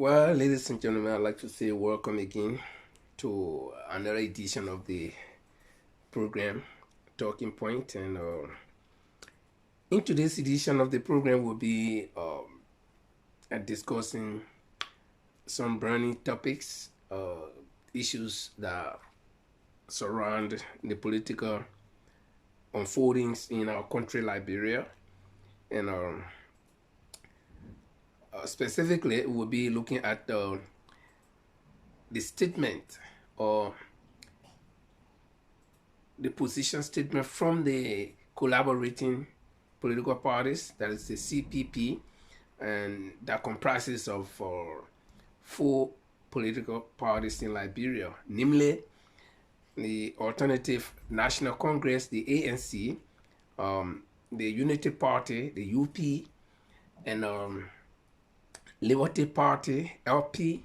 Well, ladies and gentlemen, I'd like to say welcome again to another edition of the program, Talking Point. And in today's edition of the program, we'll be discussing some burning topics, issues that surround the political unfoldings in our country, Liberia. And specifically, we'll be looking at the statement or the position statement from the collaborating political parties, that is the CPP, and that comprises of four political parties in Liberia, namely the Alternative National Congress, the ANC, the Unity Party, the UP, and Liberty Party, LP,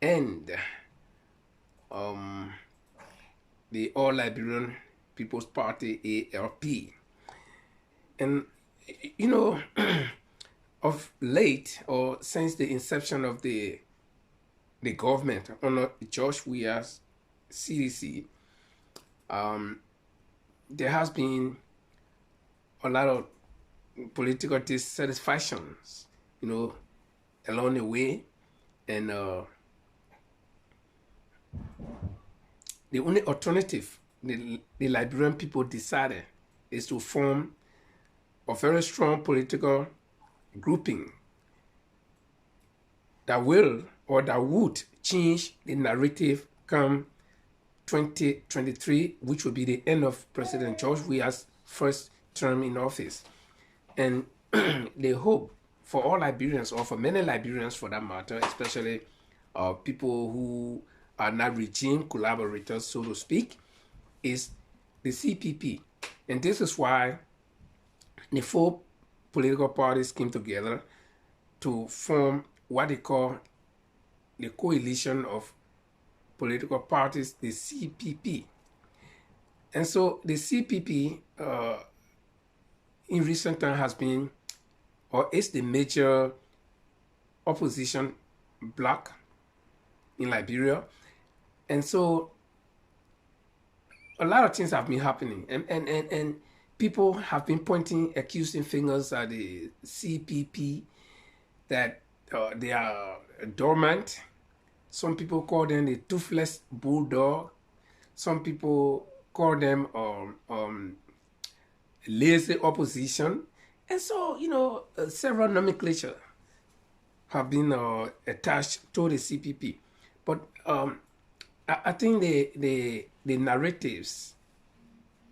and the All Liberian People's Party, ALP. And you know, of late or since the inception of the government under George Weah's CDC, there has been a lot of political dissatisfactions, along the way, and the only alternative the Liberian people decided is to form a very strong political grouping that will or that would change the narrative come 2023, which will be the end of President George Weah's first term in office. And they hope for all Liberians, or for many Liberians for that matter, especially people who are not regime collaborators, so to speak, is the CPP. And this is why the four political parties came together to form what they call the coalition of political parties, the CPP. And so the CPP in recent time has been, or is the major opposition bloc in Liberia. And so a lot of things have been happening, and people have been pointing accusing fingers at the CPP that they are dormant. Some people call them the toothless bulldog. Some people call them lazy opposition. And so, several nomenclature have been attached to the CPP. But I think the narratives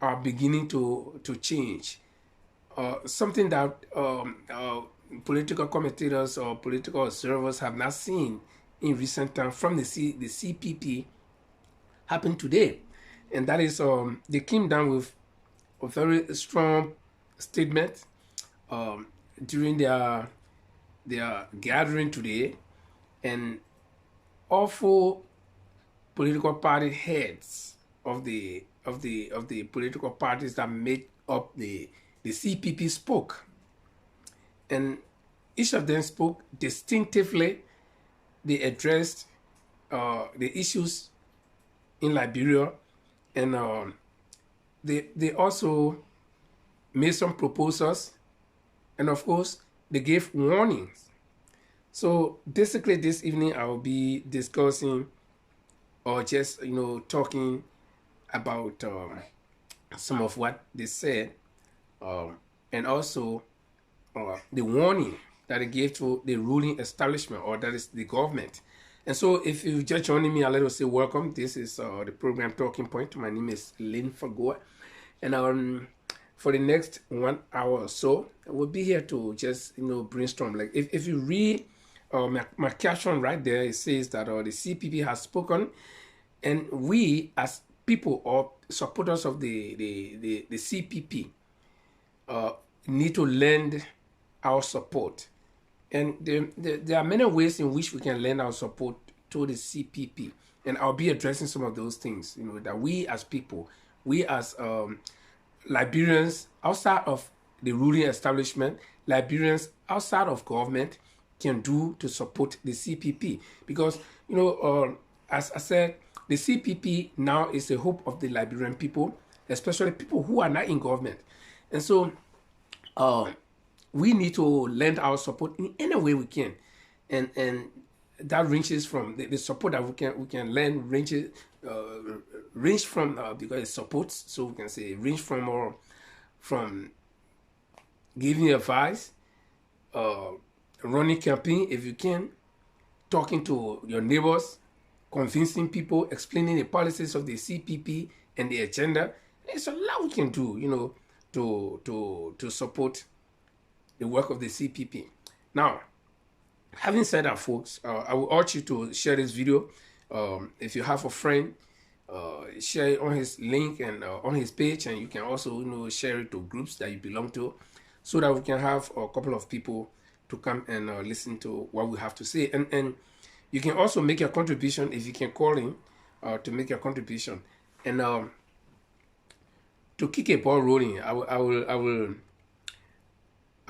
are beginning to change. Something that political commentators or political observers have not seen in recent time from the CPP happened today. And that is, they came down with a very strong statement during their gathering today, and all four political party heads of the political parties that made up the CPP spoke, and each of them spoke distinctively. They addressed the issues in Liberia, and they also made some proposals, and of course they gave warnings. So basically this evening I will be discussing or just talking about some of what they said, and also the warning that they gave to the ruling establishment, or that is the government. And so if you just joining me, I'd like to say welcome. This is the program Talking Point. My name is Lynn Fagoa, and for the next 1 hour or so, we'll be here to just brainstorm. Like if you read my caption right there, it says that the CPP has spoken, and we as people or supporters of the CPP need to lend our support. And there are many ways in which we can lend our support to the CPP, and I'll be addressing some of those things. That we as people, we as Liberians outside of the ruling establishment, Liberians outside of government, can do to support the CPP. Because, as I said, the CPP now is the hope of the Liberian people, especially people who are not in government. And so we need to lend our support in any way we can. And that ranges from the support that we can lend range from because it supports, so we can say range from giving advice, running campaign if you can, talking to your neighbors, convincing people, explaining the policies of the CPP and the agenda. There's a lot we can do, to support the work of the CPP. Now, having said that, folks, I will urge you to share this video. If you have a friend, share it on his link and on his page, and you can also share it to groups that you belong to, so that we can have a couple of people to come and listen to what we have to say. And you can also make your contribution if you can call in to make your contribution. And to kick a ball rolling, I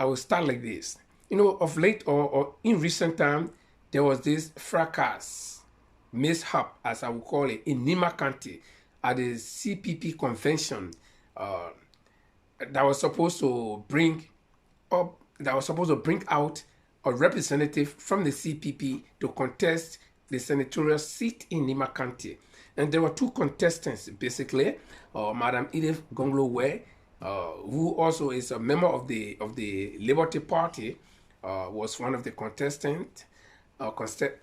will start like this. Of late or in recent time, there was this fracas, mishap, as I would call it, in Nima County at the CPP convention that was supposed to bring out a representative from the CPP to contest the senatorial seat in Nima County. And there were two contestants, basically. Madam Edith Gonglo-Ware, who also is a member of the Liberty Party, was one of the contestants, and Mr.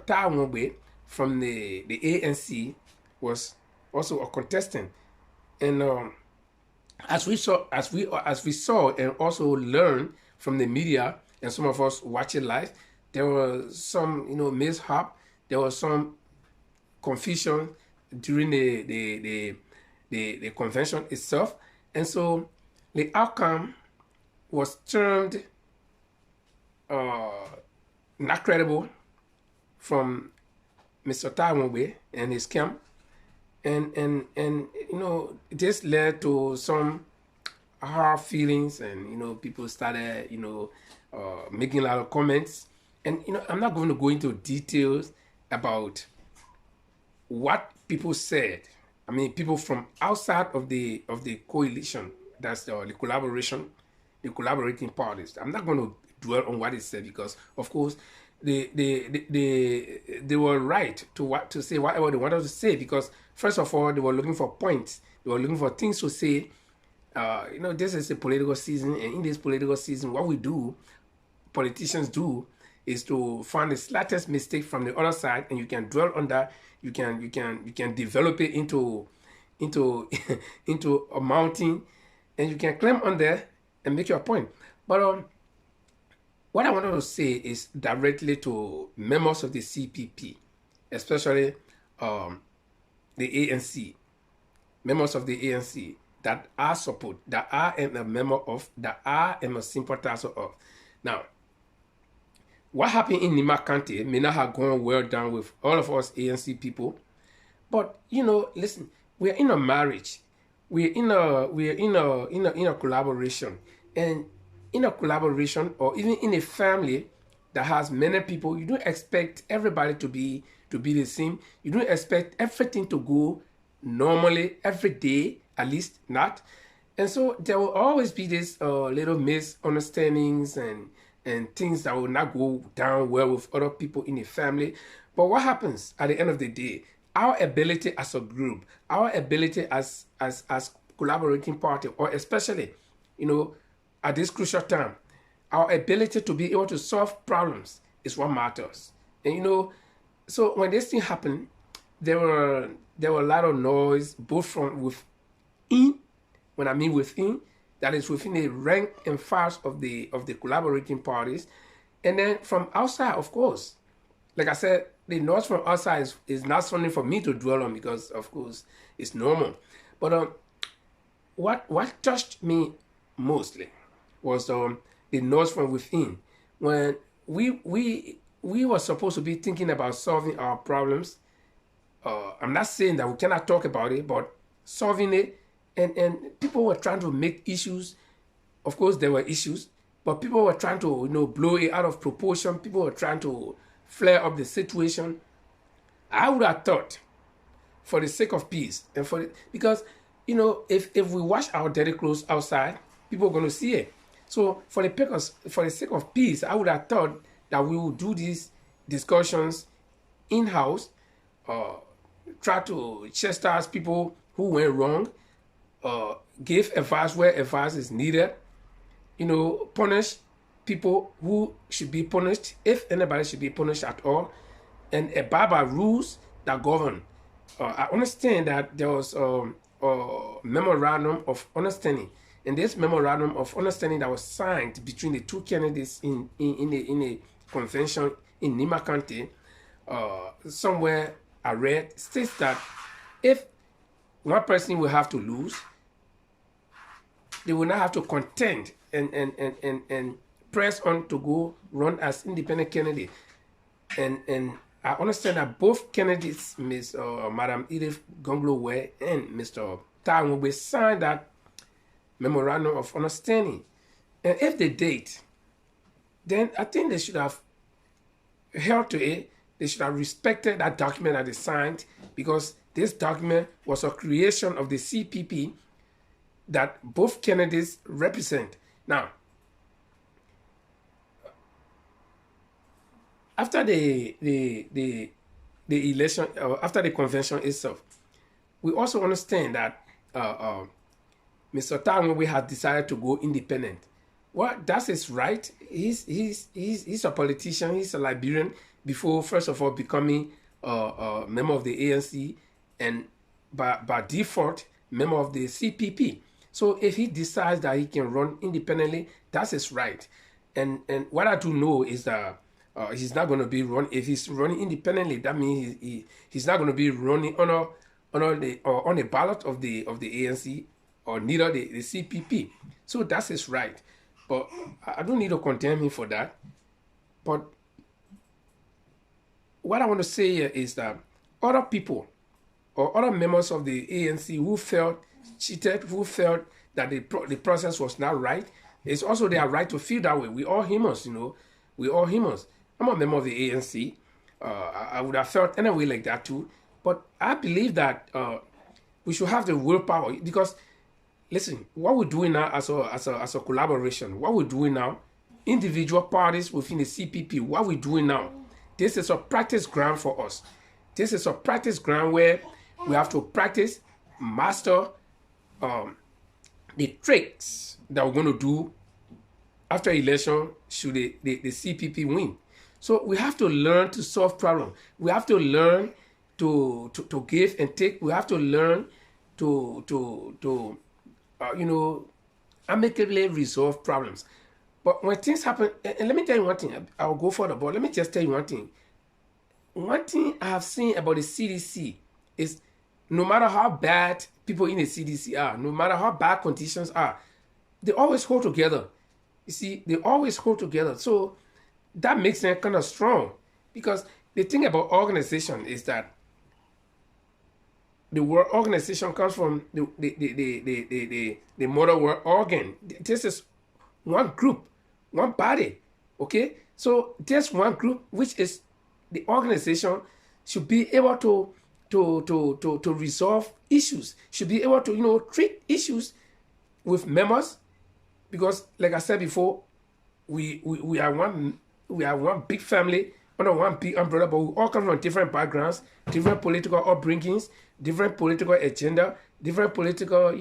Tawongbe from the ANC was also a contestant. And as we saw and also learned from the media and some of us watching live, there was some mishap, there was some confusion during the convention itself, and so the outcome was termed not credible from Mr. Tawongbe and his camp, and this led to some hard feelings, and people started making a lot of comments, and I'm not going to go into details about what people said. I mean, people from outside of the coalition, that's the collaborating parties. I'm not going to dwell on what it said, because of course they were right to say whatever they wanted to say, because first of all, they were looking for points, they were looking for things to say. This is a political season, and in this political season, what politicians do, is to find the slightest mistake from the other side, and you can dwell on that. You can develop it into a mountain, and you can climb on there and make your point. But what I wanted to say is directly to members of the CPP, especially the ANC, members of the ANC that I support, that I am a member of, that I am a sympathizer of. Now, what happened in Nima County may not have gone well down with all of us ANC people, but listen, we're in a marriage, we're in a collaboration, and in a collaboration, or even in a family that has many people, you don't expect everybody to be the same. You don't expect everything to go normally every day, at least not. And so there will always be this little misunderstandings and things that will not go down well with other people in a family. But what happens at the end of the day? Our ability as a group, our ability as collaborating party, or especially, at this crucial time, our ability to be able to solve problems is what matters. And so when this thing happened, there were a lot of noise, both from within. When I mean within, that is within the rank and files of the collaborating parties, and then from outside, of course. Like I said, the noise from outside is not something for me to dwell on, because of course it's normal. But what touched me mostly was the noise from within. When we were supposed to be thinking about solving our problems. I'm not saying that we cannot talk about it, but solving it, and people were trying to make issues. Of course, there were issues, but people were trying to, blow it out of proportion. People were trying to flare up the situation. I would have thought, for the sake of peace, and because, if we wash our dirty clothes outside, people are going to see it. So for the sake of peace, I would have thought that we would do these discussions in-house, try to chastise people who went wrong, give advice where advice is needed, punish people who should be punished, if anybody should be punished at all, and abide by rules that govern. I understand that there was a memorandum of understanding, and this memorandum of understanding that was signed between the two candidates in a convention in Nima County, somewhere I read, states that if one person will have to lose, they will not have to contend and press on to go run as independent candidate. And I understand that both candidates, Madam Edith Gonglo and Mr. Tai signed that memorandum of understanding. And if they did, then I think they should have held to it. They should have respected that document that they signed, because this document was a creation of the CPP that both candidates represent. Now, after the election, after the convention itself, we also understand that Mr. Tangwe has decided to go independent. Well, that's his right. He's a politician. He's a Liberian before, first of all, becoming a member of the ANC, and by default, member of the CPP. So if he decides that he can run independently, that's his right. And what I do know is that he's not going to be run. If he's running independently, that means he's not going to be running on the ballot of the ANC, or neither the CPP. So that's his right. But I don't need to condemn him for that. But what I want to say here is that other people or other members of the ANC who felt cheated, who felt that the process was not right, it's also their right to feel that way. We all humans, we all humans. I'm a member of the ANC. I would have felt in a way like that too. But I believe that we should have the willpower, because listen, what we're doing now as a collaboration, what we're doing now, individual parties within the CPP, what we're doing now, this is a practice ground for us. This is a practice ground where we have to practice, master the tricks that we're going to do after election should the CPP win. So we have to learn to solve problems. We have to learn to give and take. We have to learn to amicably resolve problems. But when things happen, and let me tell you one thing, I'll go further, but let me just tell you one thing. One thing I have seen about the CDC is, no matter how bad people in the CDC are, no matter how bad conditions are, they always hold together. You see, they always hold together. So that makes them kind of strong. Because the thing about organization is that the word organization comes from the mother word organ. This is one group, one body. Okay? So this one group, which is the organization, should be able to resolve issues, should be able to treat issues with members, because like I said before, we are one big family under one big umbrella, but we all come from different backgrounds, different political upbringings, different political agenda, different political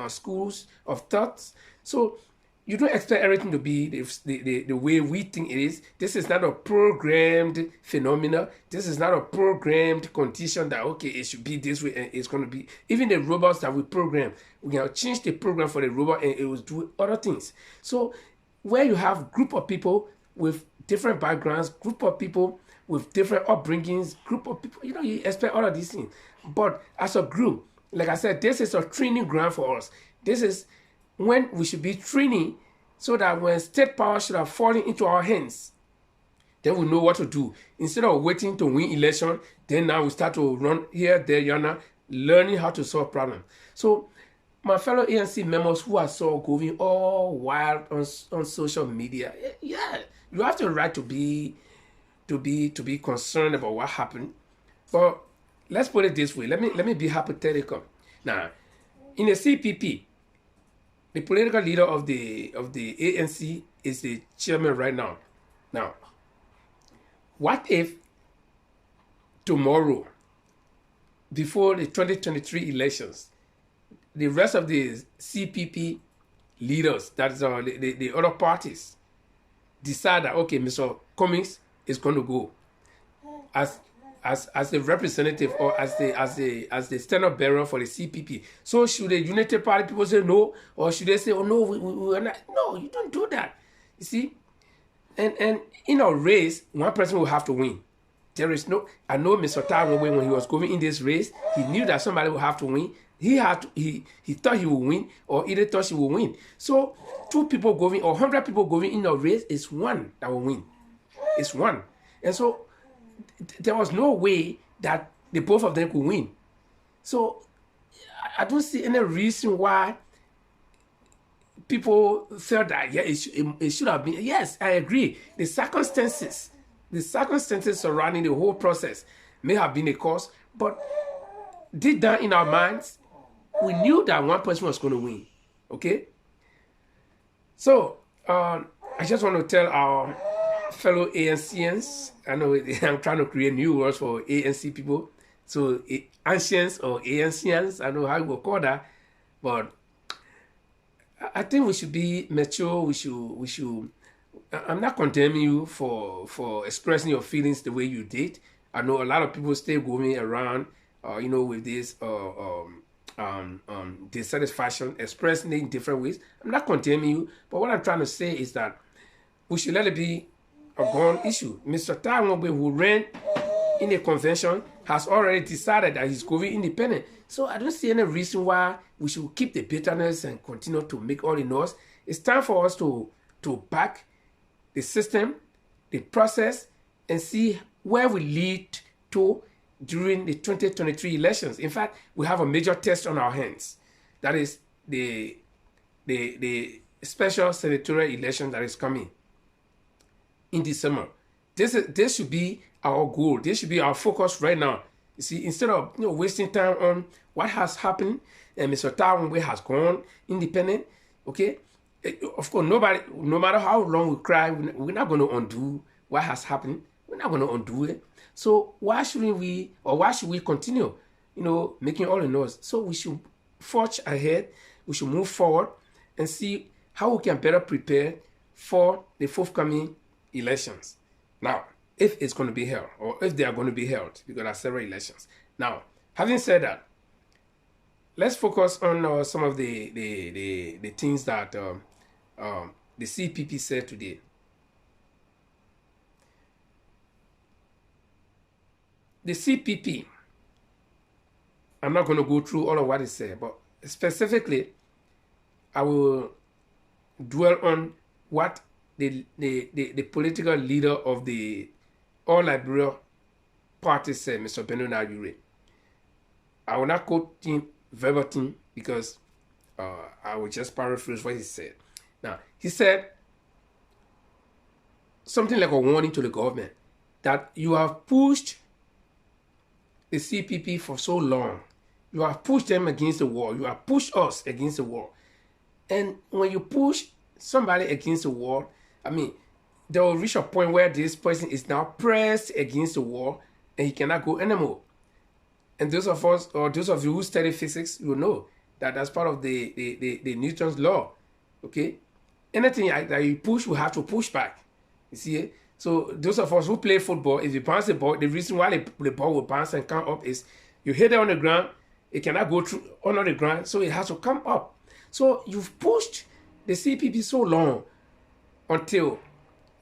schools of thoughts. So you don't expect everything to be the way we think it is. This is not a programmed phenomena. This is not a programmed condition that, okay, it should be this way and it's going to be. Even the robots that we program, we can change the program for the robot and it will do other things. So where you have group of people with different backgrounds, group of people with different upbringings, group of people, you expect all of these things. But as a group, like I said, this is a training ground for us. This is when we should be training, so that when state power should have fallen into our hands, then we know what to do. Instead of waiting to win election, then now we start to run here, there, yonder, learning how to solve problems. So my fellow ANC members who I saw going all wild on social media, yeah, you have the right to be concerned about what happened. But let's put it this way. Let me be hypothetical. Now, in the CPP, the political leader of the ANC is the chairman right now. Now, what if tomorrow, before the 2023 elections, the rest of the CPP leaders, that is the other parties, decide that, okay, Mr. Cummings is going to go as a representative or as the stand-up bearer for the CPP. So should the United Party people say no, or should they say, oh no, we are not? No, you don't do that. You see, and in a race, one person will have to win. There is no. I know Mr. Tyrone, when he was going in this race, he knew that somebody would have to win. He thought he would win, or either thought she would win. So 2 people going or 100 people going in a race is one that will win. It's one, and so there was no way that the both of them could win. So I don't see any reason why people felt that it should have been. Yes, I agree. The circumstances surrounding the whole process may have been a cause, but deep down in our minds, we knew that one person was going to win. Okay? So, I just want to tell our fellow ANCians, I know I'm trying to create new words for ANC people. So, ancients or ANCians, I don't know how you will call that, but I think we should be mature. We should. I'm not condemning you for expressing your feelings the way you did. I know a lot of people still going around, with this dissatisfaction, expressing it in different ways. I'm not condemning you, but what I'm trying to say is that we should let it be a gone issue. Mr. Taiwan, who ran in a convention, has already decided that he's going independent. So I don't see any reason why we should keep the bitterness and continue to make all the noise. It's time for us to back the system, the process, and see where we lead to during the 2023 elections. In fact, we have a major test on our hands. That is the special senatorial election that is coming in December. This should be our goal. This should be our focus right now. You see, instead of wasting time on what has happened, and Mr. Taiwan has gone independent, okay? Of course, nobody, no matter how long we cry, we're not going to undo what has happened. We're not going to undo it. So why should we continue, making all the noise? So we should forge ahead. We should move forward and see how we can better prepare for the forthcoming elections. Now, if it's going to be held, or if they are going to be held, because there are several elections. Now, having said that, let's focus on some of the things that the CPP said today. The CPP, I'm not going to go through all of what it said, but specifically, I will dwell on what the political leader of the All Liberia Party said, Mr. Bernard Ure. I will not quote him verbatim because I will just paraphrase what he said. Now, he said something like a warning to the government that you have pushed the CPP for so long. You have pushed them against the wall. You have pushed us against the wall. And when you push somebody against the wall, I mean, they will reach a point where this person is now pressed against the wall and he cannot go anymore. And those of us, or those of you who study physics, you know that that's part of the Newton's law. Okay? Anything that you push, will have to push back. You see? So those of us who play football, if you bounce the ball, the reason why the ball will bounce and come up is you hit it on the ground, it cannot go through under the ground, so it has to come up. So you've pushed the CPP so long until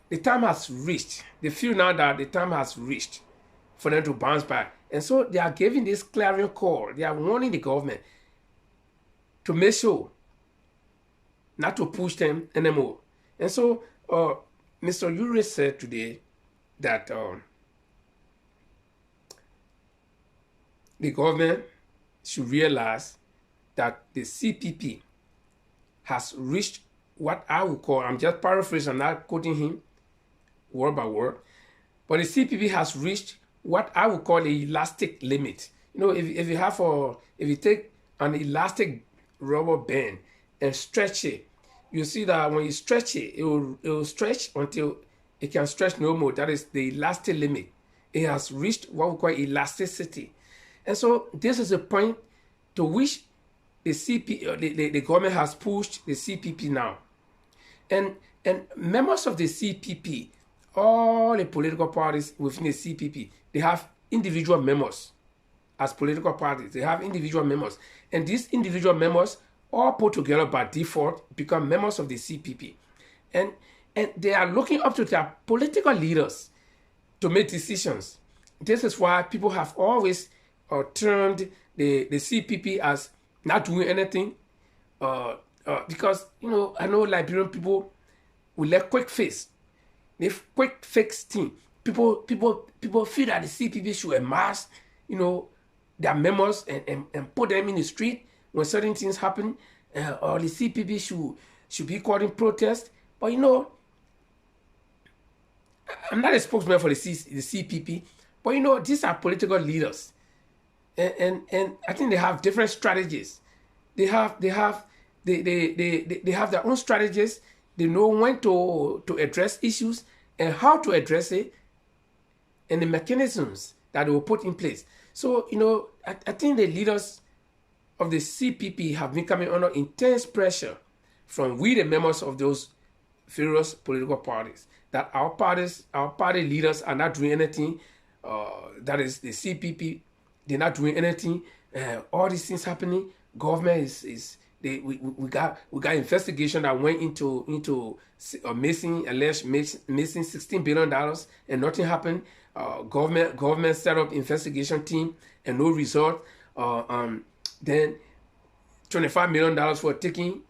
the time has reached. They feel now that the time has reached for them to bounce back. And so they are giving this clarion call. They are warning the government to make sure not to push them anymore. And so Mr. Ure said today that the government should realize that the CPP has reached what I would call, I'm just paraphrasing, I'm not quoting him word by word, but the CPP has reached what I would call the elastic limit. You know, if you take an elastic rubber band and stretch it, you see that when you stretch it, it will stretch until it can stretch no more. That is the elastic limit. It has reached what we call elasticity. And so this is a point to which the government has pushed the CPP now. And members of the CPP, all the political parties within the CPP, they have individual members as political parties. They have individual members. And these individual members all put together by default become members of the CPP. And they are looking up to their political leaders to make decisions. This is why people have always termed the CPP as not doing anything. Because, you know, I know Liberian people will let quick fix. They quick fix thing. People feel that the CPP should amass, you know, their members and put them in the street when certain things happen, or the CPP should be called in protest. But you know, I'm not a spokesman for the CPP, but you know, these are political leaders, and I think they have different strategies. They have their own strategies. They know when to address issues and how to address it, and the mechanisms that they will put in place. So, you know, I think the leaders of the CPP have been coming under intense pressure from we, the members of those various political parties, that our party leaders are not doing anything. That is the CPP, they're not doing anything. All these things happening. Government we got investigation that went into missing $16 billion and nothing happened. Government set up investigation team and no result. Then $25 million were taken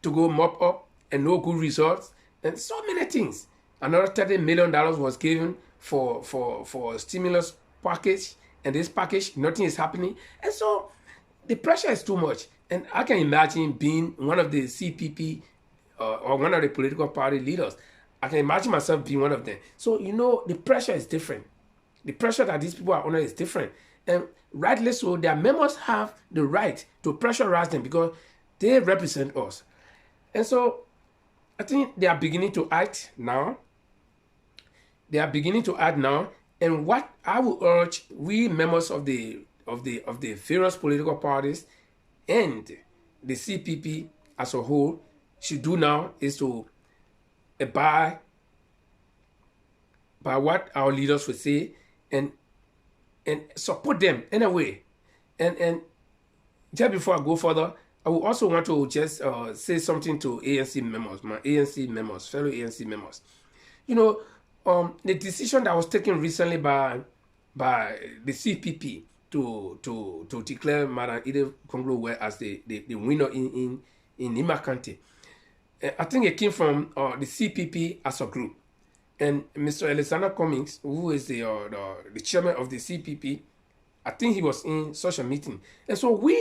to go mop up and no good results, and so many things. Another $30 million was given for stimulus package, and this package, nothing is happening. And so the pressure is too much. And I can imagine being one of the CPP or one of the political party leaders. I can imagine myself being one of them. So, you know, the pressure is different. The pressure that these people are under is different. And rightly so, their members have the right to pressurize them because they represent us. And so I think they are beginning to act now. And what I would urge we members of the various political parties and the CPP as a whole should do now is to abide by what our leaders would say and support them in a way. And just before I go further, I would also want to just say something to ANC members, my ANC members, fellow ANC members. You know, the decision that was taken recently by the CPP to declare Madam Ide Konglo as the winner in Nima County, I think it came from the CPP as a group. And Mr. Alexander Cummings, who is the chairman of the CPP, I think he was in such a meeting. And so we,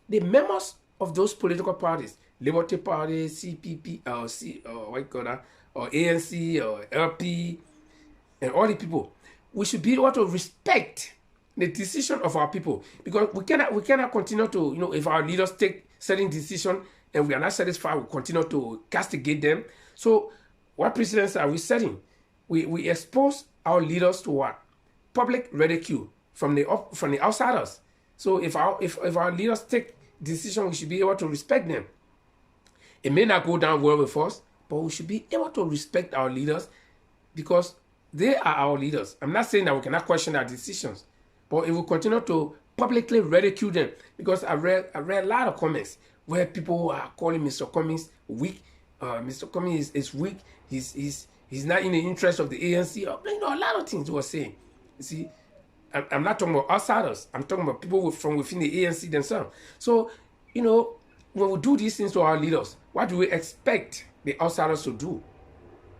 the members of those political parties, Liberty Party, CPP, or ANC, or LP, and all the people, we should be able to respect the decision of our people, because we cannot continue to, you know, if our leaders take certain decision and we are not satisfied, we continue to castigate them. So what precedents are we setting? We expose our leaders to what? Public ridicule from the outsiders. So if our leaders take decision, we should be able to respect them. It may not go down well with us, but we should be able to respect our leaders because they are our leaders. I'm not saying that we cannot question their decisions, but if we continue to publicly ridicule them, because I read a lot of comments where people are calling Mr. Cummings weak. Mr. Cummings is weak. He's not in the interest of the ANC. You know, a lot of things they were saying. You see, I'm not talking about outsiders. I'm talking about people from within the ANC themselves. So, you know, when we do these things to our leaders, what do we expect the outsiders to do?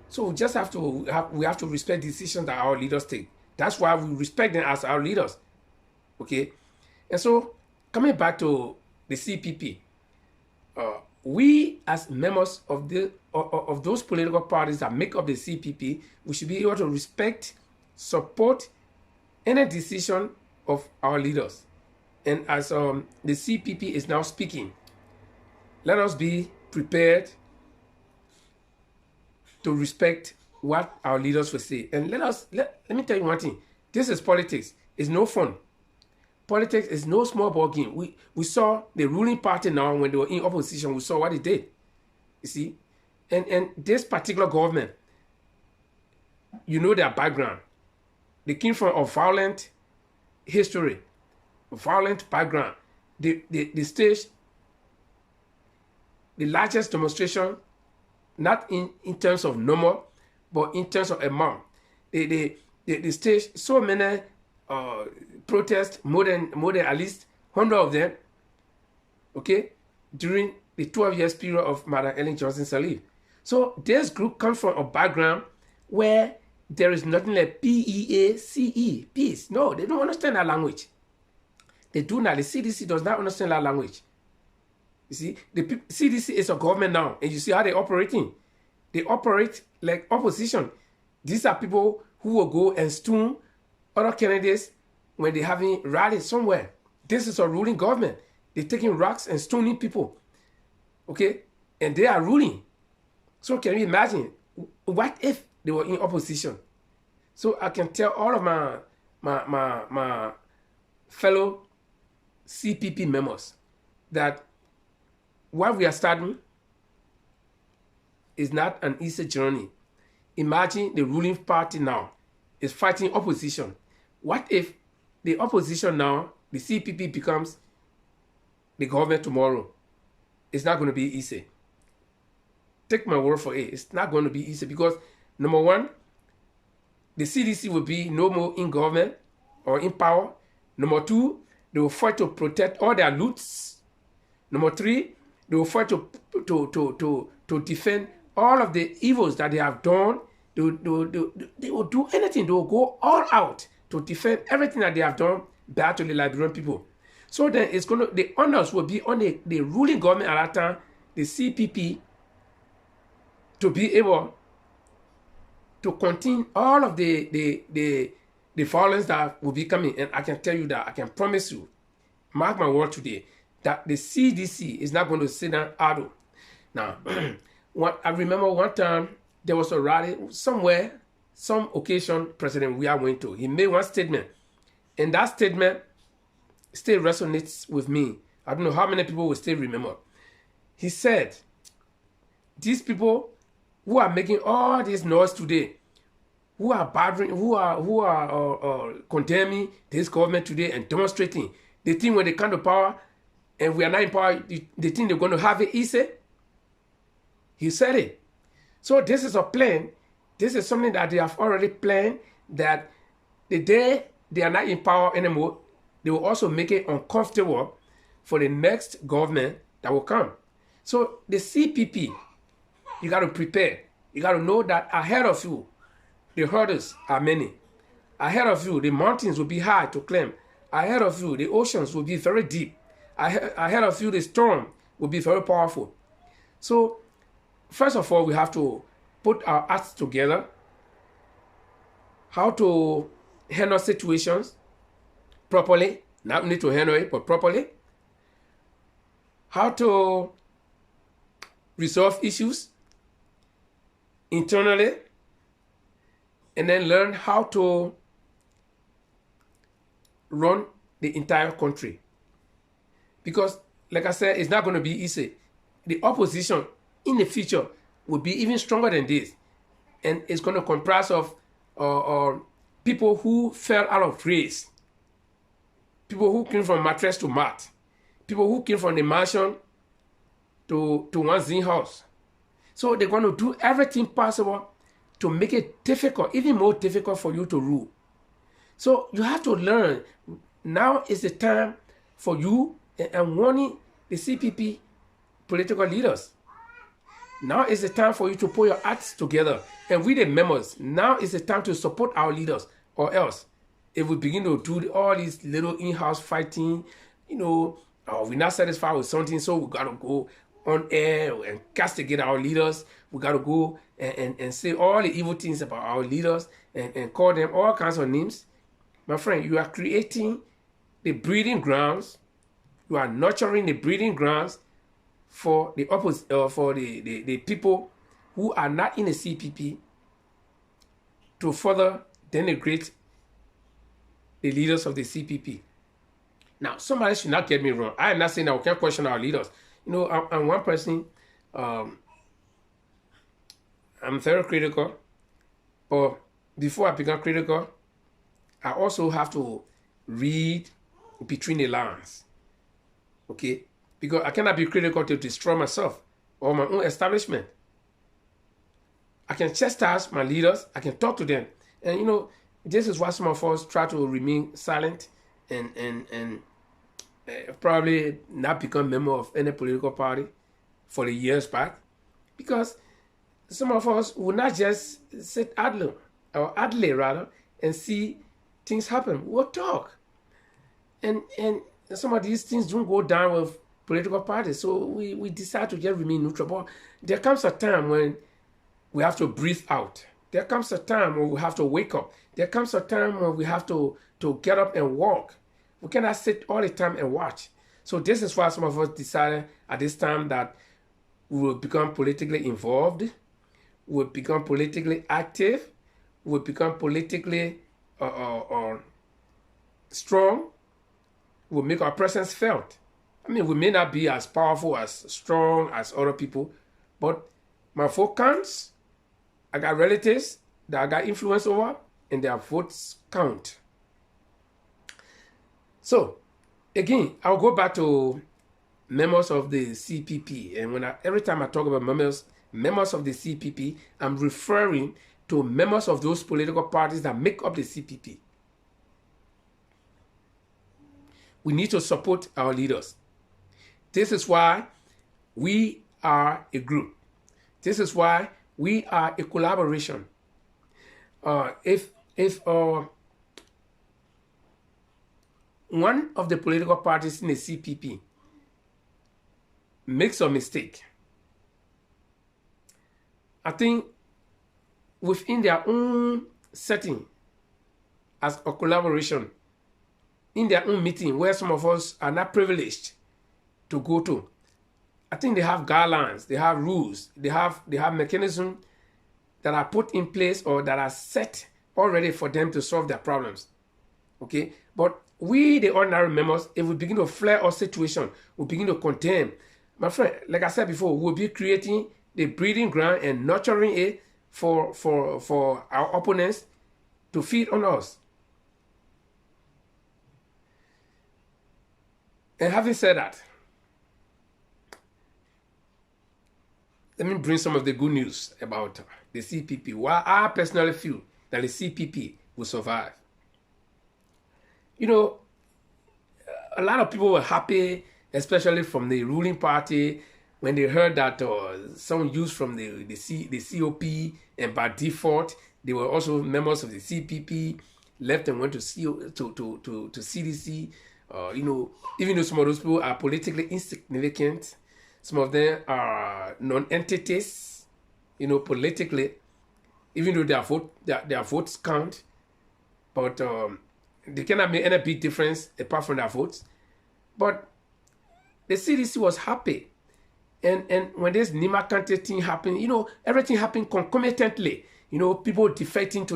So we just have to respect decisions that our leaders take. That's why we respect them as our leaders. Okay? And so, coming back to the CPP. We as members of those political parties that make up the CPP, we should be able to respect, support any decision of our leaders. And as the CPP is now speaking, let us be prepared to respect what our leaders will say. And let me tell you one thing. This is politics. It's no fun. Politics is no small ball game. We saw the ruling party now when they were in opposition. We saw what it did. You see? And this particular government, you know their background. They came from a violent history, a violent background. They staged the largest demonstration, not in terms of number, but in terms of amount. They staged so many protests, more than at least 100 of them, okay, during the 12 years period of Madam Ellen Johnson Sirleaf. So this group comes from a background where there is nothing like PEACE, peace. No, they don't understand that language. They do not. The CDC does not understand that language. You see, the CDC is a government now, and you see how they're operating. They operate like opposition. These are people who will go and stone other candidates when they're having rallies somewhere. This is a ruling government. They're taking rocks and stoning people. Okay? And they are ruling. So can you imagine, what if they were in opposition? So I can tell all of my fellow CPP members that what we are starting is not an easy journey. Imagine the ruling party now is fighting opposition. What if the opposition now, the CPP, becomes the government tomorrow? It's not going to be easy. Take my word for it. It's not going to be easy because, number one, the CDC will be no more in government or in power. Number two, they will fight to protect all their loots. Number three, they will fight to defend all of the evils that they have done. They will do anything. They will go all out to defend everything that they have done bad to the Liberian people. So then it's going to, the honors will be on the ruling government at that time, the CPP, to be able to contain all of the violence that will be coming. And I can tell you that, I can promise you, mark my word today, that the CDC is not going to sit down idle. Now, I remember one time there was a rally somewhere, some occasion President Weah went to. He made one statement, and that statement still resonates with me. I don't know how many people will still remember. He said, these people who are making all this noise today, who are bothering, who are condemning this government today and demonstrating, they think when they come to power and we are not in power, they think they're going to have it easy. He said it. So this is a plan. This is something that they have already planned, that the day they are not in power anymore, they will also make it uncomfortable for the next government that will come. So the CPP, you got to prepare. You got to know that ahead of you, the hurdles are many. Ahead of you, the mountains will be high to climb. Ahead of you, the oceans will be very deep. Ahead of you, the storm will be very powerful. So, first of all, we have to put our acts together. How to handle situations properly. Not only to handle it, but properly. How to resolve issues internally. And then learn how to run the entire country. Because, like I said, it's not going to be easy. The opposition in the future will be even stronger than this. And it's going to comprise of people who fell out of grace. People who came from mattress to mat. People who came from the mansion to one zinc house. So they're going to do everything possible to make it difficult, even more difficult for you to rule. So you have to learn. Now is the time for you, and I'm warning the CPP political leaders. Now is the time for you to put your acts together. And we the members, now is the time to support our leaders, or else if we begin to do all these little in-house fighting, or we're not satisfied with something, so we got to go on air and castigate our leaders. We got to go and say all the evil things about our leaders and call them all kinds of names. My friend, you are creating the breeding grounds. You are nurturing the breeding grounds for the opposite, for the people who are not in the CPP to further denigrate the leaders of the CPP. Now, somebody should not get me wrong. I am not saying that we can't question our leaders. You know, I'm one person, I'm very critical, but before I become critical, I also have to read between the lines, okay? Because I cannot be critical to destroy myself or my own establishment. I can chastise my leaders, I can talk to them. And you know, this is why some of us try to remain silent and probably not become member of any political party for the years back, because some of us will not just sit idle rather and see things happen. We'll talk, and some of these things don't go down with political parties, so we decide to just remain neutral. But there comes a time when we have to breathe out. There comes a time when we have to wake up. There comes a time when we have to get up and walk. We cannot sit all the time and watch. So this is why some of us decided at this time that we will become politically involved, we will become politically active, we will become politically strong, we will make our presence felt. I mean, we may not be as powerful, as strong as other people, but my vote counts. I got relatives that I got influence over, and their votes count. So, again, I'll go back to members of the CPP. And every time I talk about members of the CPP, I'm referring to members of those political parties that make up the CPP. We need to support our leaders. This is why we are a group. This is why we are a collaboration. If one of the political parties in the CPP makes a mistake, I think within their own setting as a collaboration, in their own meeting where some of us are not privileged to go to, I think they have guidelines, they have rules, they have mechanisms that are put in place or that are set already for them to solve their problems. Okay? But we, the ordinary members, if we begin to flare our situation, we begin to condemn. My friend, like I said before, we'll be creating the breeding ground and nurturing it for our opponents to feed on us. And having said that, let me bring some of the good news about the CPP. Why I personally feel that the CPP will survive. You know, a lot of people were happy, especially from the ruling party, when they heard that some youth from the COP, and by default, they were also members of the CPP, left and went to CDC. You know, even though some of those people are politically insignificant, some of them are non-entities, you know, politically, even though their votes count, but they cannot make any big difference apart from their votes. But the CDC was happy. And when this Nima Kante thing happened, you know, everything happened concomitantly. You know, people defecting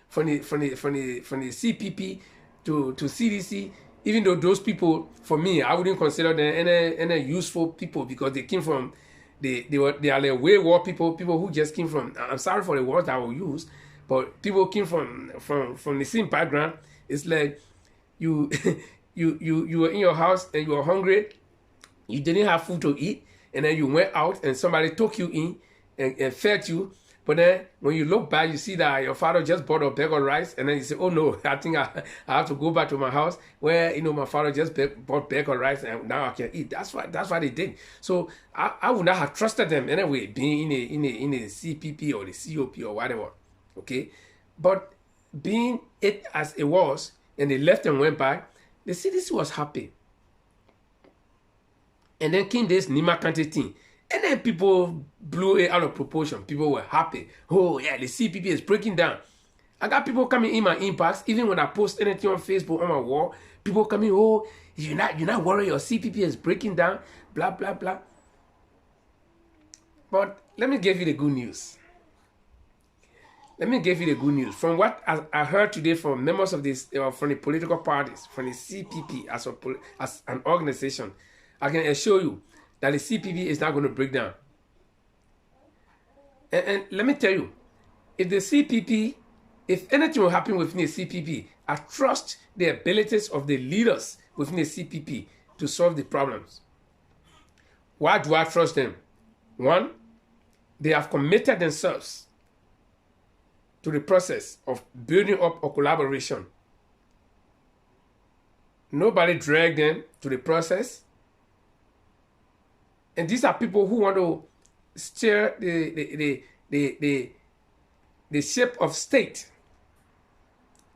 from the CPP to CDC. Even though those people, for me, I wouldn't consider them any useful people, because they came from, they are like wayward people who just came from, I'm sorry for the words I will use, but people came from the same background. It's like you were in your house and you were hungry, you didn't have food to eat, and then you went out and somebody took you in and fed you. But then when you look back, you see that your father just bought a bag of rice, and then you say, oh no, I think I have to go back to my house where, you know, my father just bought a bag of rice and now I can eat. That's what they did. So I would not have trusted them anyway, being in a CPP or the COP or whatever. Okay? But being it as it was, and they left and went back, the CDC was happy. And then came this Nima Kante thing. And then people blew it out of proportion. People were happy. Oh, yeah, the CPP is breaking down. I got people coming in my inbox, even when I post anything on Facebook, on my wall, people coming, oh, you're not worried your CPP is breaking down, blah, blah, blah. But let me give you the good news. Let me give you the good news. From what I heard today from members of this, from the political parties, from the CPP as an organization, I can assure you that the CPP is not going to break down. And let me tell you, if the CPP, if anything will happen within the CPP, I trust the abilities of the leaders within the CPP to solve the problems. Why do I trust them? One, they have committed themselves to the process of building up a collaboration. Nobody dragged them to the process. And these are people who want to steer the shape of state,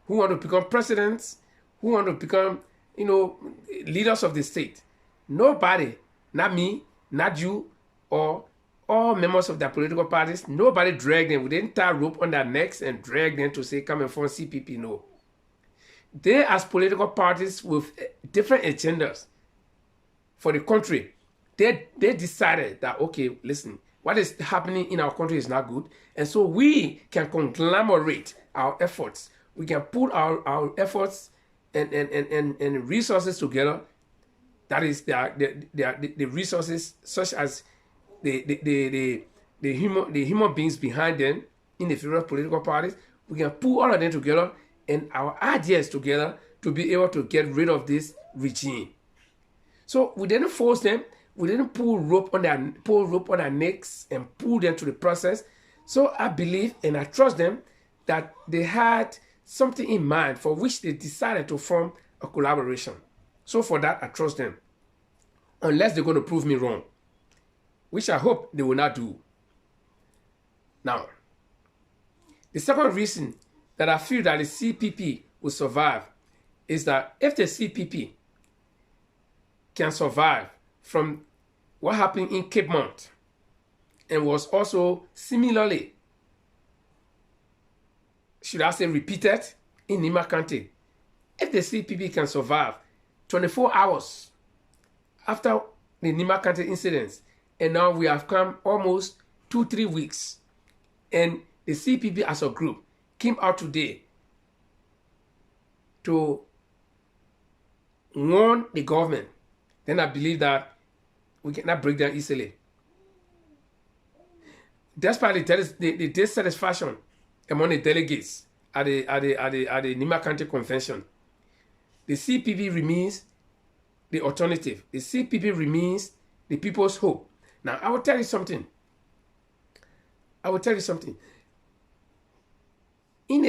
who want to become presidents, who want to become, leaders of the state. Nobody, not me, not you, or all members of their political parties, nobody dragged them. We didn't tie a rope on their necks and drag them to say, come and form CPP. No. They, as political parties with different agendas for the country, they decided that, okay, listen, what is happening in our country is not good. And so we can conglomerate our efforts. We can put our efforts and resources together. That is the resources such as the human beings behind them in the various political parties. We can put all of them together and our ideas together to be able to get rid of this regime. So we didn't force them. We didn't pull rope on their necks and pull them to the process. So I believe and I trust them that they had something in mind for which they decided to form a collaboration. So for that, I trust them. Unless they're going to prove me wrong, which I hope they will not do. Now, the second reason that I feel that the CPP will survive is that if the CPP can survive from what happened in Cape Mount and was also similarly, should I say, repeated in Nima Kante, if the CPP can survive 24 hours after the Nima Kante incidents, and now we have come almost 2-3 weeks, and the CPP as a group came out today to warn the government, then I believe that we cannot break down easily. Despite the dissatisfaction among the delegates at the Nima Kante convention, the CPP remains the alternative. The CPP remains the people's hope. Now, I will tell you something. In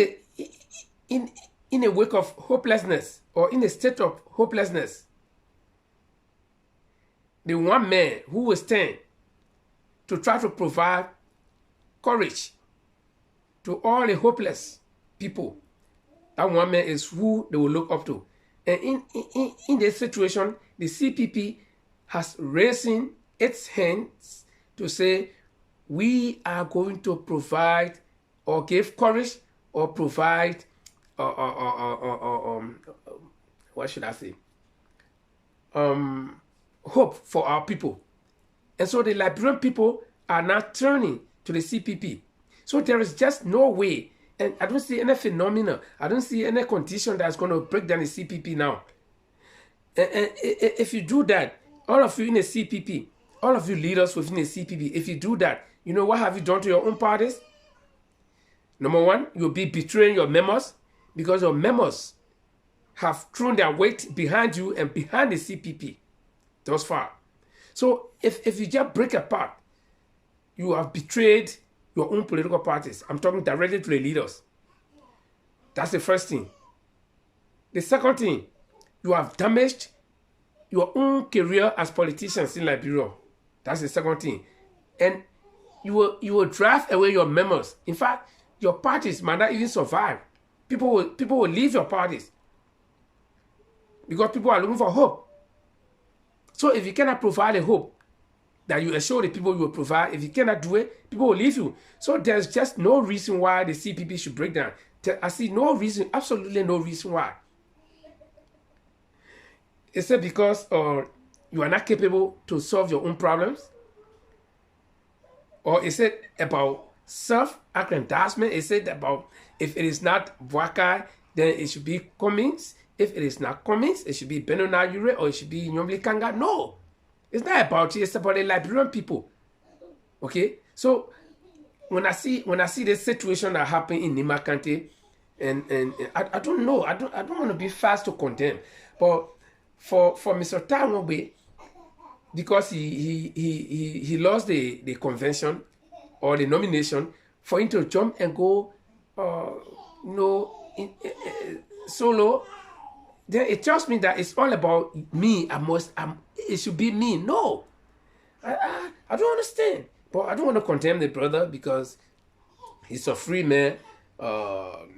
a wake of hopelessness, or in a state of hopelessness, the one man who will stand to try to provide courage to all the hopeless people, that one man is who they will look up to. And in this situation, the CPP has raised its hands to say, we are going to provide or give courage or provide, what should I say? Hope for our people. And so the Liberian people are now turning to the CPP. So there is just no way, and I don't see any phenomena, I don't see any condition that's going to break down the CPP now. And if you do that, all of you in the CPP, all of you leaders within the CPP, if you do that, you know what have you done to your own parties? Number one, you'll be betraying your members, because your members have thrown their weight behind you and behind the CPP thus far. So if you just break apart, you have betrayed your own political parties. I'm talking directly to the leaders. That's the first thing. The second thing, you have damaged your own career as politicians in Liberia. That's the second thing. And you will drive away your members. In fact, your parties might not even survive. People will leave your parties because people are looking for hope. So if you cannot provide a hope that you assure the people you will provide, if you cannot do it, people will leave you. So there's just no reason why the CPP should break down. I see no reason, absolutely no reason why. Is it because you are not capable to solve your own problems? Or is it about self-aggrandizement? Is it about if it is not Wakai, then it should be Cummings? If it is not Cummings, it should be Benona Ure or it should be Nyomli Kanga? No. It's not about you, it's about the Liberian people. Okay? So when I see this situation that happened in Nima Kante, and I don't know, I don't want to be fast to condemn. But for Mr. Tangobe, because he lost the convention or the nomination, for him to jump and go solo, then it tells me that it's all about me. It should be me. No, I don't understand. But I don't want to condemn the brother because he's a free man.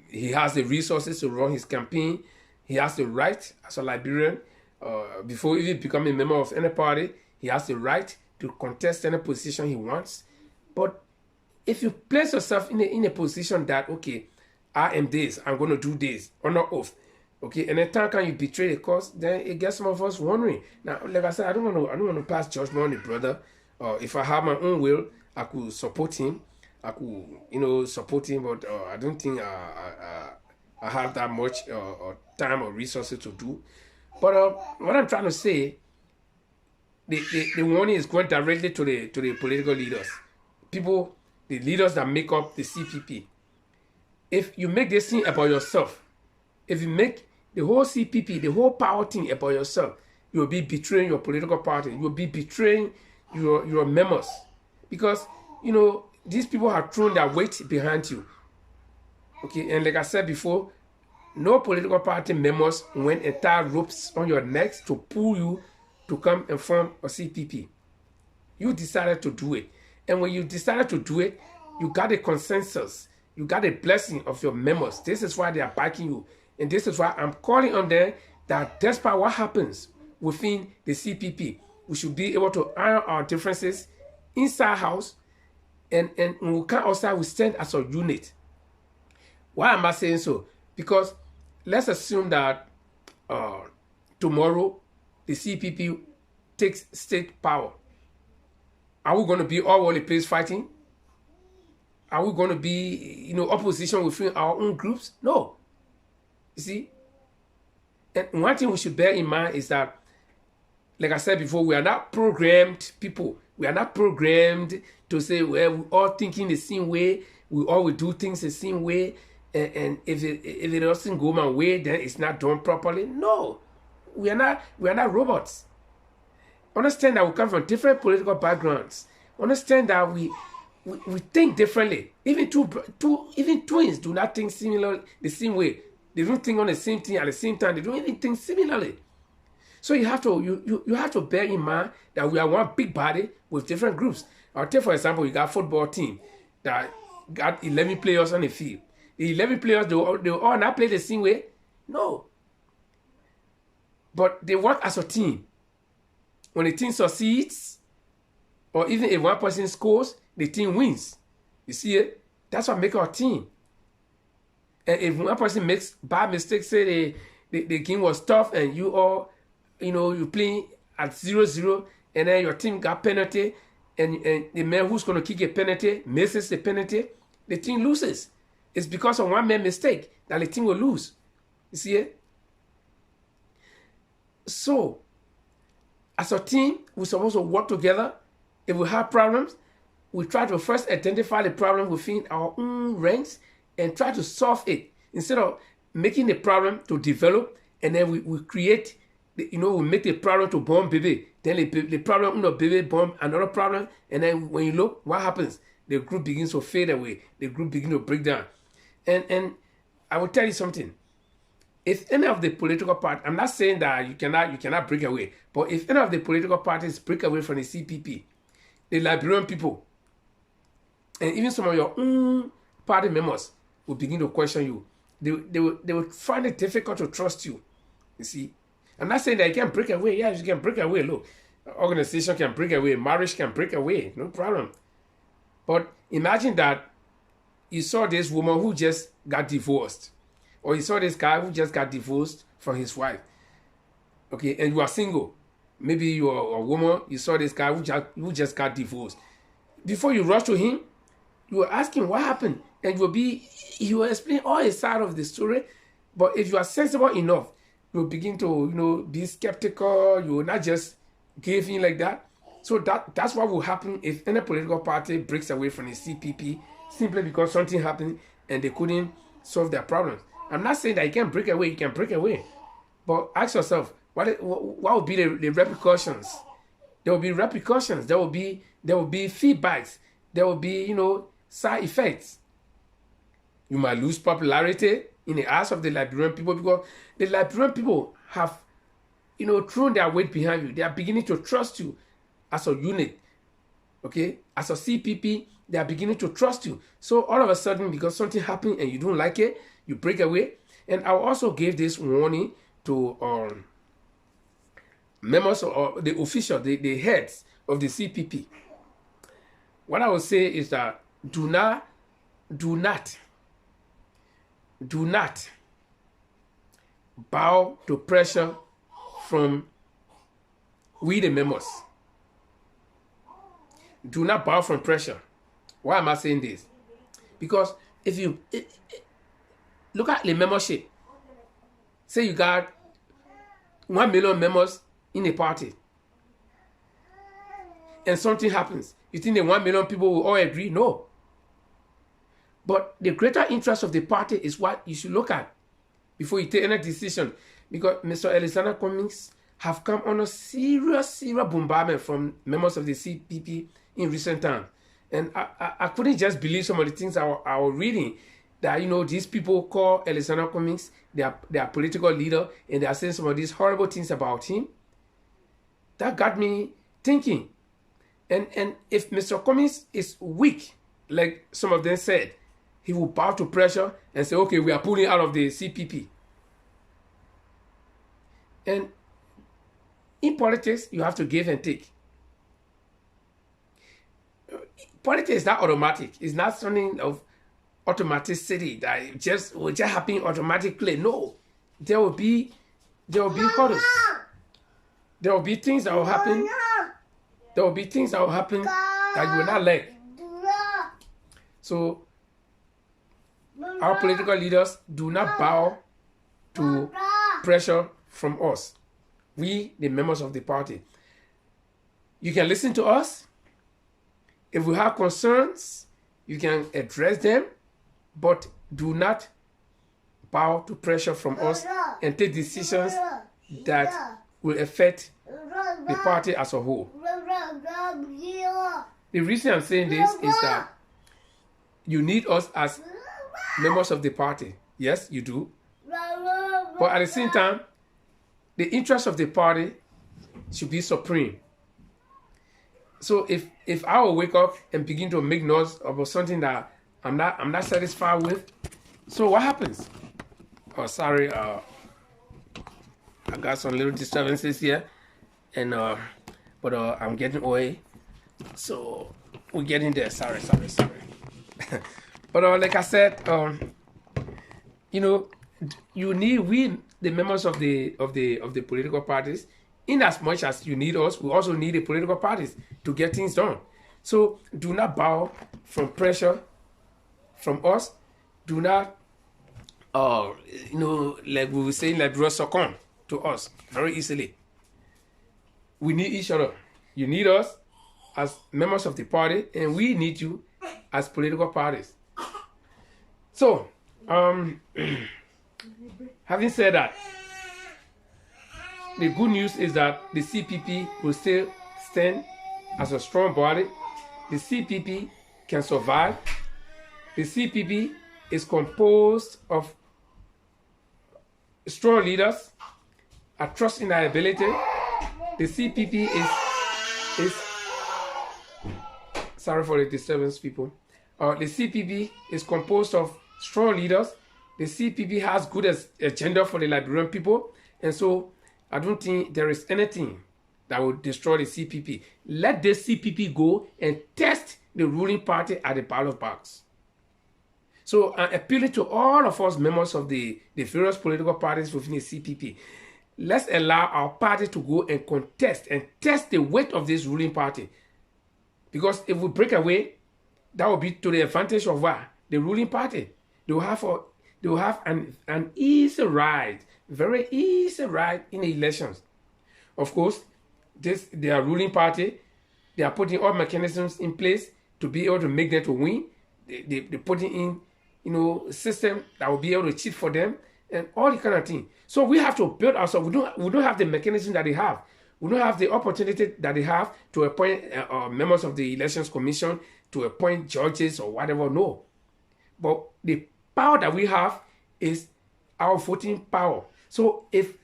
He has the resources to run his campaign. He has the right as a Liberian. Before even becoming a member of any party, he has the right to contest any position he wants. But if you place yourself in a position that, okay, I am this, I'm going to do this, under oath, okay, and then time can you betray the cause, then it gets some of us wondering. Now, like I said, I don't want to pass judgment on the brother. If I have my own will, I could support him. I could, support him, but I don't think I have that much time or resources to do. But what I'm trying to say, the warning is going directly to the political leaders, people, the leaders that make up the CPP. If you make this thing about yourself, if you make the whole CPP, the whole power thing about yourself, you will be betraying your political party. You will be betraying your members, because these people have thrown their weight behind you. Okay, and like I said before, no political party members went and tied ropes on your necks to pull you to come and form a CPP. You decided to do it. And when you decided to do it, you got a consensus. You got a blessing of your members. This is why they are backing you. And this is why I'm calling on them that despite what happens within the CPP, we should be able to iron our differences inside house. And when we come outside, we stand as a unit. Why am I saying so? Because let's assume that tomorrow the CPP takes state power. Are we going to be all over the place fighting? Are we going to be, opposition within our own groups? No. You see? And one thing we should bear in mind is that, like I said before, we are not programmed people. We are not programmed to say, well, we're all thinking the same way. We all will do things the same way. And if it doesn't go my way, then it's not done properly. No. We are not robots. Understand that we come from different political backgrounds. Understand that we think differently. Even twins do not think similar the same way. They don't think on the same thing at the same time. They don't even think similarly. So you have to bear in mind that we are one big body with different groups. I'll take for example, you got a football team that got 11 players on the field. The 11 players, they will all not play the same way. No. But they work as a team. When the team succeeds, or even if one person scores, the team wins. You see it? That's what makes our team. And if one person makes bad mistakes, say the game was tough and you all, you playing at 0-0, and then your team got penalty, and the man who's going to kick a penalty misses the penalty, the team loses. It's because of one man's mistake that the team will lose. You see it? So, as a team, we're supposed to work together. If we have problems, we try to first identify the problem within our own ranks and try to solve it. Instead of making the problem to develop, and then we create, we make the problem to bomb baby. Then the problem, baby bomb another problem. And then when you look, what happens? The group begins to fade away. The group begins to break down. And I will tell you something. If any of the political parties, I'm not saying that you cannot break away, but if any of the political parties break away from the CPP, the Liberian people, and even some of your own party members will begin to question you. They will find it difficult to trust you. You see, I'm not saying that you can break away. Yes, you can break away. Look, Organization can break away. Marriage can break away. No problem. But imagine that you saw this woman who just got divorced, or you saw this guy who just got divorced from his wife. Okay, and you are single. Maybe you are a woman. You saw this guy who just got divorced. Before you rush to him, you will ask him what happened, and he will explain all his side of the story. But if you are sensible enough, you will begin to be skeptical. You will not just give in like that. So that's what will happen if any political party breaks away from the CPP simply because something happened and they couldn't solve their problems. I'm not saying that you can break away. You can break away, but ask yourself what will be the repercussions. There will be repercussions. There will be feedbacks. There will be side effects. You might lose popularity in the eyes of the Liberian people because the Liberian people have thrown their weight behind you. They are beginning to trust you as a unit. Okay, as a CPP, they are beginning to trust you. So all of a sudden, because something happened and you don't like it, you break away. And I also gave this warning to members or the officials, the heads of the CPP. What I would say is that do not bow to pressure from we the members. Do not bow from pressure. Why am I saying this? Because if you look at the membership, say you got 1 million members in a party, and something happens, you think the 1 million people will all agree? No. But the greater interest of the party is what you should look at before you take any decision. Because Mr. Alexander Cummings have come on a serious bombardment from members of the CPP in recent times. And I couldn't just believe some of the things I was reading, that these people call Alexander Cummings their political leader, and they are saying some of these horrible things about him. That got me thinking. And if Mr. Cummings is weak, like some of them said, he will bow to pressure and say, okay, we are pulling out of the CPP. And in politics, you have to give and take. Politics is not automatic. It's not something of automaticity that will just happen automatically. No, there will be hurdles. There will be things that will happen. There will be things that will happen that you will not like. So our political leaders do not bow to pressure from us, we the members of the party. You can listen to us. If we have concerns, you can address them, but do not bow to pressure from us and take decisions that will affect the party as a whole. The reason I'm saying this is that you need us as members of the party. Yes, you do. But at the same time, the interest of the party should be supreme. So if I will wake up and begin to make noise about something that I'm not satisfied with, so what happens? Oh, sorry, I got some little disturbances here, and but I'm getting away, so we're getting there. Sorry. But like I said, you need we the members of the political parties. In as much as you need us, we also need the political parties to get things done. So do not bow from pressure from us. Do not, like we were saying, like succumb to us very easily. We need each other. You need us as members of the party, and we need you as political parties. So, having said that, the good news is that the CPP will still stand as a strong body. The CPP can survive. The CPP is composed of strong leaders. I trust in their ability. The CPP is sorry for the disturbance, people. The CPP is composed of strong leaders. The CPP has good agenda for the Liberian people, and so I don't think there is anything that will destroy the CPP. Let the CPP go and test the ruling party at the ballot box. So I'm appealing to all of us members of the various political parties within the CPP. Let's allow our party to go and contest and test the weight of this ruling party. Because if we break away, that will be to the advantage of what? The ruling party. They will have an easy ride, very easy ride in the elections. Of course, their ruling party, they are putting all mechanisms in place to be able to make them to win. They're putting in, system that will be able to cheat for them and all the kind of thing. So we have to build ourselves. We don't have the mechanism that they have. We don't have the opportunity that they have to appoint members of the Elections Commission, to appoint judges or whatever. No. But the power that we have is our voting power. So if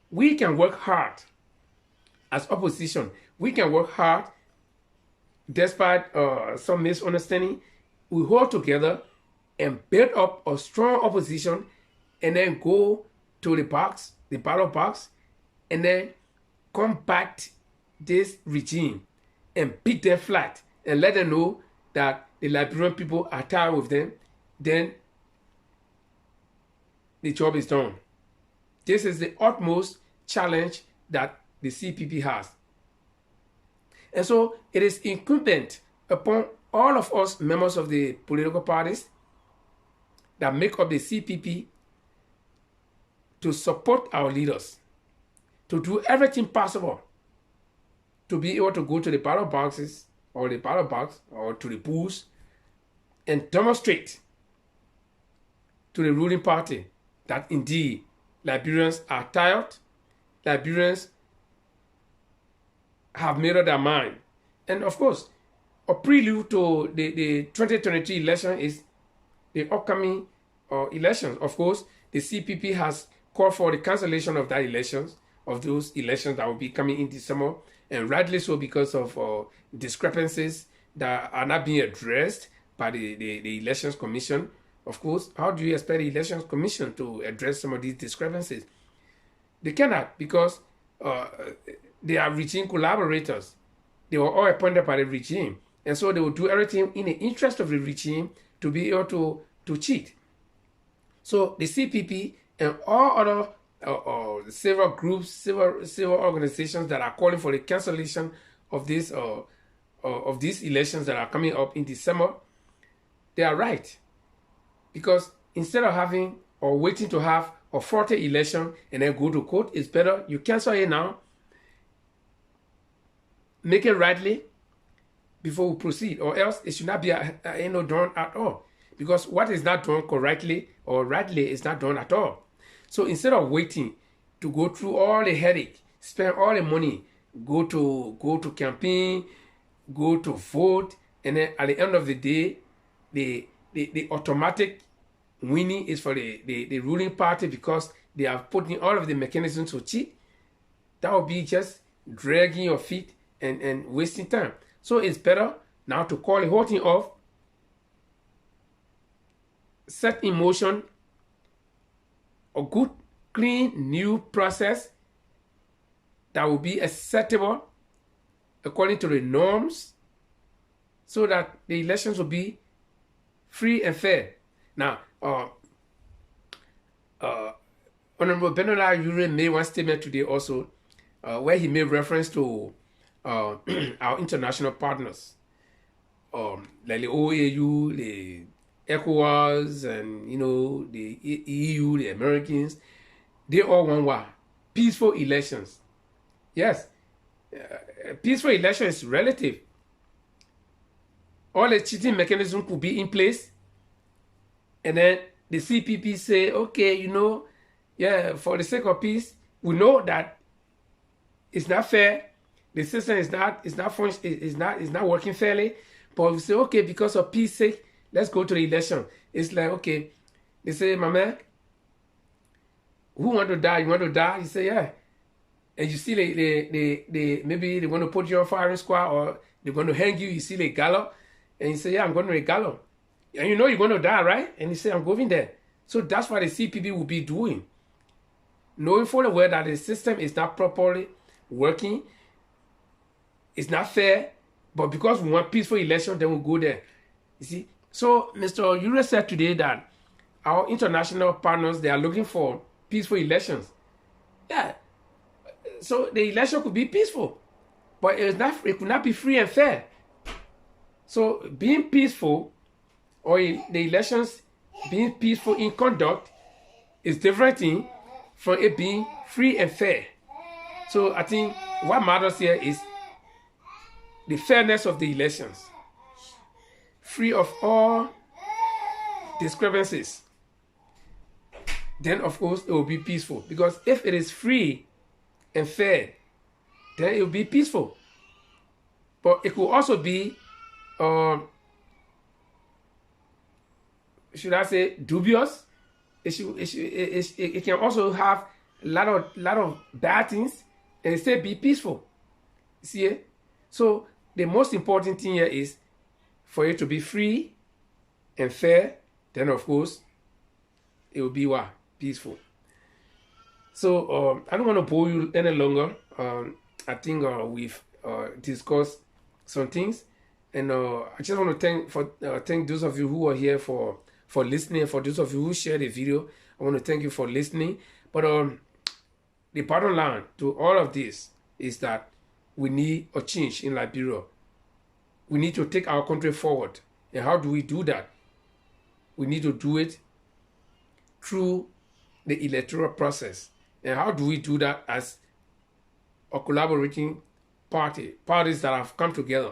we can work hard as opposition, we can work hard despite some misunderstanding. We hold together and build up a strong opposition, and then go to the ballot box, and then combat this regime and beat them flat and let them know that the Liberian people are tired with them. Then the job is done. This is the utmost challenge that the CPP has. And so it is incumbent upon all of us members of the political parties that make up the CPP to support our leaders, to do everything possible to be able to go to the ballot boxes or the ballot box or to the polls and demonstrate to the ruling party that indeed Liberians are tired, Liberians have made up their mind. And of course, a prelude to the 2023 election is the upcoming elections. Of course, the CPP has called for the cancellation of those elections that will be coming in December, and rightly so, because of discrepancies that are not being addressed by the Elections Commission. Of course, how do you expect the Elections Commission to address some of these discrepancies? They cannot, because they are regime collaborators. They were all appointed by the regime, and so they will do everything in the interest of the regime to be able to cheat. So the CPP and all other several groups, several organizations that are calling for the cancellation of these elections that are coming up in December, they are right. Because instead of having or waiting to have a 40 election and then go to court, it's better you cancel it now, make it rightly before we proceed, or else it should not be done at all. Because what is not done correctly or rightly is not done at all. So instead of waiting to go through all the headache, spend all the money, go to campaign, go to vote, and then at the end of the day, the automatic winning is for the ruling party because they are putting all of the mechanisms to cheat, that would be just dragging your feet and wasting time. So it's better now to call the whole thing off, set in motion a good, clean, new process that will be acceptable according to the norms, so that the elections will be free and fair. Now, Honorable Benola Ure made one statement today also, where he made reference to our international partners, like the OAU, the ECOWAS, and the EU, the Americans. They all want peaceful elections. Yes, peaceful election is relative. All the cheating mechanism could be in place, and then the CPP say, okay, for the sake of peace, we know that it's not fair. The system is not working fairly, but we say, okay, because of peace sake, let's go to the election. It's like, okay, they say, my man, who want to die? You want to die? You say, yeah. And you see maybe they're going to put you on firing squad, or they're going to hang you. You see the gallows, and you say, yeah, I'm going to the gallows. And you're going to die, right? And you say, I'm going there. So that's what the CPP will be doing. Knowing fully well that the system is not properly working, it's not fair, but because we want peaceful election, then we'll go there. You see? So Mr. Ure said today that our international partners, they are looking for peaceful elections. Yeah. So the election could be peaceful, but it could not be free and fair. So being peaceful, or the elections being peaceful in conduct, is different thing from it being free and fair. So I think what matters here is the fairness of the elections, free of all discrepancies. Then of course it will be peaceful, because if it is free and fair, then it will be peaceful. But it could also be, should I say, dubious. It can also have a lot of bad things and still be peaceful. See it? So the most important thing here is for it to be free and fair. Then of course it will be what? Peaceful. So I don't want to bore you any longer. I think we've discussed some things, and I just want to thank those of you who are here for listening. For those of you who share the video, I want to thank you for listening. But the bottom line to all of this is that we need a change in Liberia. We need to take our country forward. And how do we do that? We need to do it through the electoral process. And how do we do that? As a collaborating parties that have come together.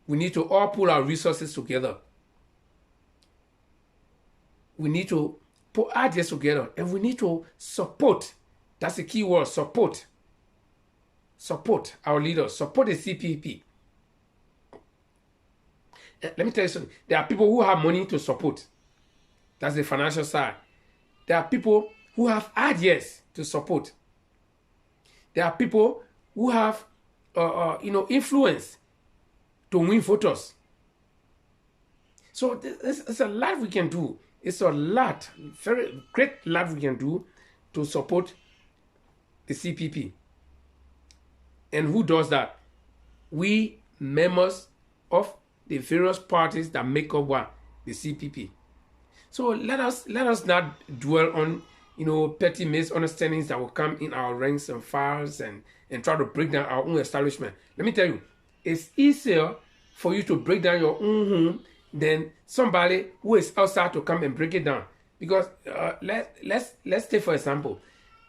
We need to all pull our resources together. We need to put ideas together, and we need to support. That's the key word, support. Support our leaders, support the CPP. Let me tell you something. There are people who have money to support. That's the financial side. There are people who have ideas to support. There are people who have influence to win voters. So it's a lot we can do. It's a lot, very great lot we can do to support the CPP. And who does that? We, members of the various parties that make up what? The CPP. So let us not dwell on petty misunderstandings that will come in our ranks and files and try to break down our own establishment. Let me tell you, it's easier for you to break down your own home than somebody who is outside to come and break it down. Because let's take for example,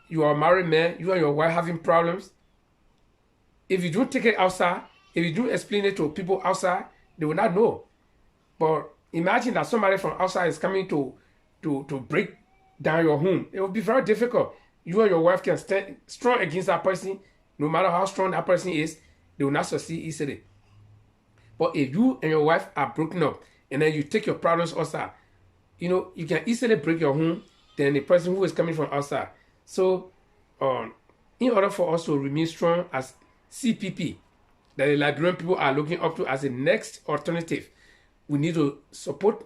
you are a married man, you and your wife having problems. If you don't take it outside, if you don't explain it to people outside, they will not know. But imagine that somebody from outside is coming to break down your home. It will be very difficult. You and your wife can stand strong against that person. No matter how strong that person is, they will not succeed easily. But if you and your wife are broken up, and then you take your problems outside, you can easily break your home than the person who is coming from outside. So, in order for us to remain strong as CPP, that the Liberian people are looking up to as the next alternative, we need to support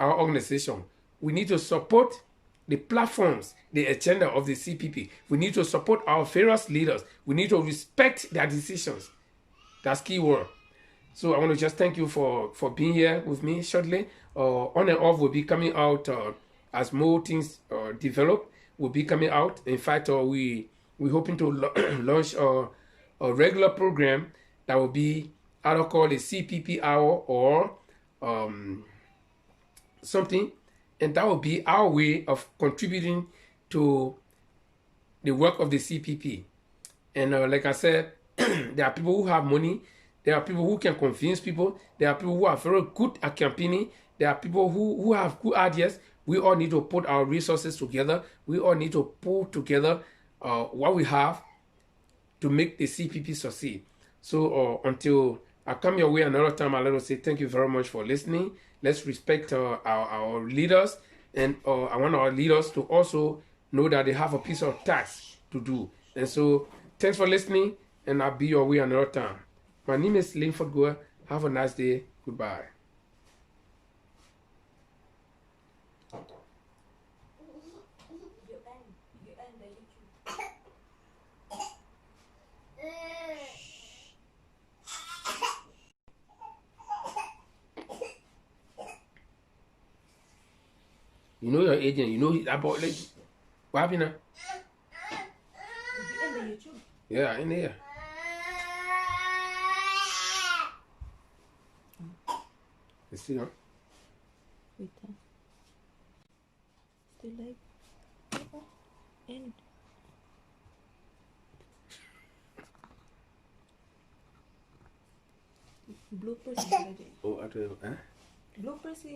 our organization. We need to support the platforms, the agenda of the CPP. We need to support our various leaders. We need to respect their decisions. That's key word. So I want to just thank you for being here with me shortly. On and off will be coming out as more things develop. Will be coming out. In fact, we're hoping to launch a regular program that will be either called a CPP hour or something, and that will be our way of contributing to the work of the CPP. And like I said, there are people who have money. There are people who can convince people. There are people who are very good at campaigning. There are people who have good ideas. We all need to put our resources together. We all need to pull together what we have to make the CPP succeed. So until I come your way another time, I'll let us say thank you very much for listening. Let's respect our leaders. And I want our leaders to also know that they have a piece of task to do. And so thanks for listening, and I'll be your way another time. My name is Linford Goa. Have a nice day. Goodbye. You know your agent. You know about like what happened now? In the YouTube. Yeah, in there. You see, huh? Wait, still like end. Bloopers. Oh, I tell you, huh? Bloopers.